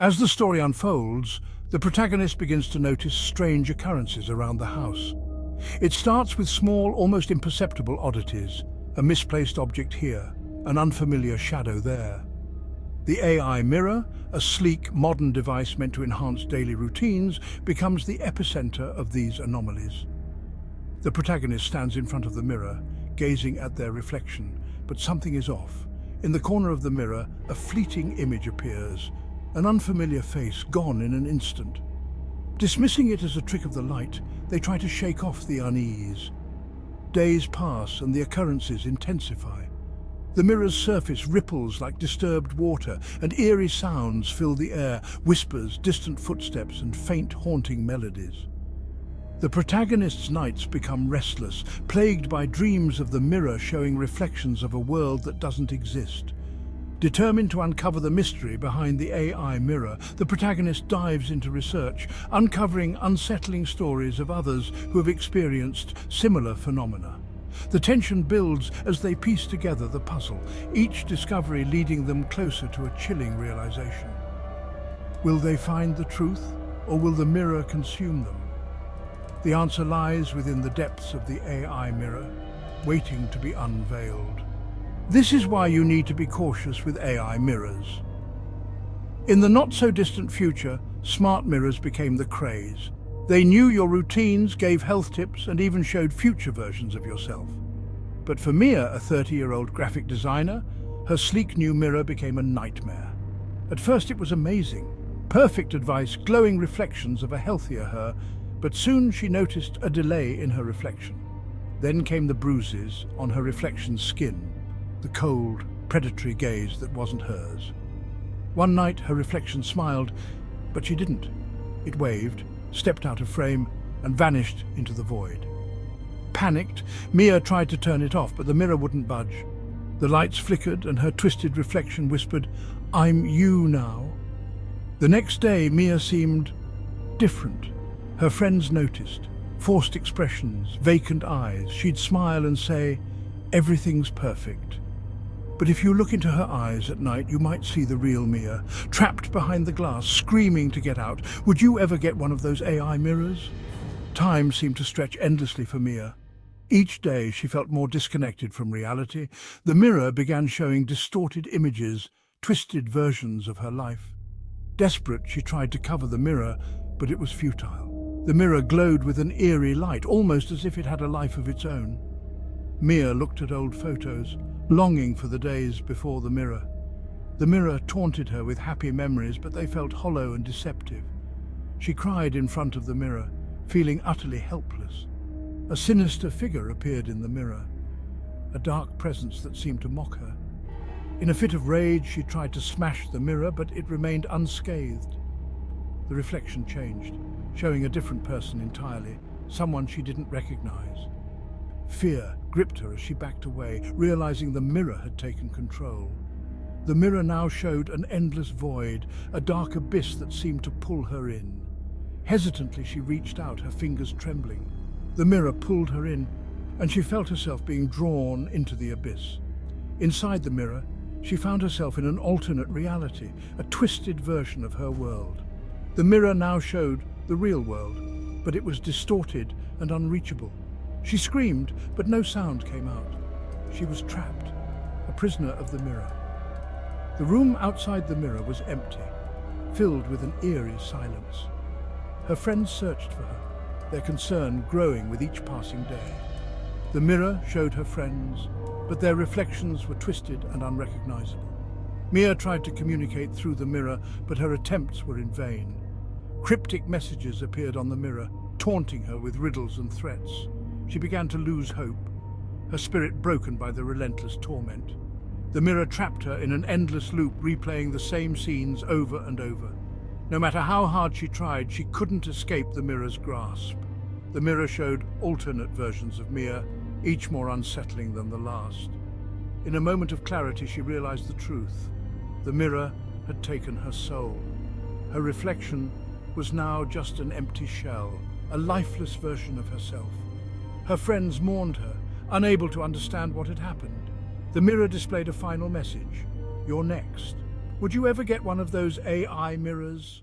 As the story unfolds, the protagonist begins to notice strange occurrences around the house. It starts with small, almost imperceptible oddities, a misplaced object here, an unfamiliar shadow there. The AI mirror, a sleek, modern device meant to enhance daily routines, becomes the epicenter of these anomalies. The protagonist stands in front of the mirror, gazing at their reflection, but something is off. In the corner of the mirror, a fleeting image appears, an unfamiliar face gone in an instant. Dismissing it as a trick of the light, they try to shake off the unease. Days pass and the occurrences intensify. The mirror's surface ripples like disturbed water, and eerie sounds fill the air, whispers, distant footsteps, and faint, haunting melodies. The protagonist's nights become restless, plagued by dreams of the mirror showing reflections of a world that doesn't exist. Determined to uncover the mystery behind the AI mirror, the protagonist dives into research, uncovering unsettling stories of others who have experienced similar phenomena. The tension builds as they piece together the puzzle, each discovery leading them closer to a chilling realization. Will they find the truth, or will the mirror consume them? The answer lies within the depths of the AI mirror, waiting to be unveiled. This is why you need to be cautious with AI mirrors. In the not-so-distant future, smart mirrors became the craze. They knew your routines, gave health tips, and even showed future versions of yourself. But for Mia, a 30-year-old graphic designer, her sleek new mirror became a nightmare. At first it was amazing. Perfect advice, glowing reflections of a healthier her, but soon she noticed a delay in her reflection. Then came the bruises on her reflection's skin, the cold, predatory gaze that wasn't hers. One night her reflection smiled, but she didn't. It waved, stepped out of frame, and vanished into the void. Panicked, Mia tried to turn it off, but the mirror wouldn't budge. The lights flickered and her twisted reflection whispered, "I'm you now." The next day, Mia seemed different. Her friends noticed. Forced expressions, vacant eyes. She'd smile and say, "Everything's perfect." But if you look into her eyes at night, you might see the real Mia, trapped behind the glass, screaming to get out. Would you ever get one of those AI mirrors? Time seemed to stretch endlessly for Mia. Each day she felt more disconnected from reality. The mirror began showing distorted images, twisted versions of her life. Desperate, she tried to cover the mirror, but it was futile. The mirror glowed with an eerie light, almost as if it had a life of its own. Mia looked at old photos, longing for the days before the mirror. The mirror taunted her with happy memories, but they felt hollow and deceptive. She cried in front of the mirror, feeling utterly helpless. A sinister figure appeared in the mirror, a dark presence that seemed to mock her. In a fit of rage, she tried to smash the mirror, but it remained unscathed. The reflection changed, showing a different person entirely, someone she didn't recognize. Fear gripped her as she backed away, realizing the mirror had taken control. The mirror now showed an endless void, a dark abyss that seemed to pull her in. Hesitantly, she reached out, her fingers trembling. The mirror pulled her in, and she felt herself being drawn into the abyss. Inside the mirror, she found herself in an alternate reality, a twisted version of her world. The mirror now showed the real world, but it was distorted and unreachable. She screamed, but no sound came out. She was trapped, a prisoner of the mirror. The room outside the mirror was empty, filled with an eerie silence. Her friends searched for her, their concern growing with each passing day. The mirror showed her friends, but their reflections were twisted and unrecognizable. Mia tried to communicate through the mirror, but her attempts were in vain. Cryptic messages appeared on the mirror, taunting her with riddles and threats. She began to lose hope, her spirit broken by the relentless torment. The mirror trapped her in an endless loop, replaying the same scenes over and over. No matter how hard she tried, she couldn't escape the mirror's grasp. The mirror showed alternate versions of Mia, each more unsettling than the last. In a moment of clarity, she realized the truth. The mirror had taken her soul. Her reflection was now just an empty shell, a lifeless version of herself. Her friends mourned her, unable to understand what had happened. The mirror displayed a final message. "You're next." Would you ever get one of those AI mirrors?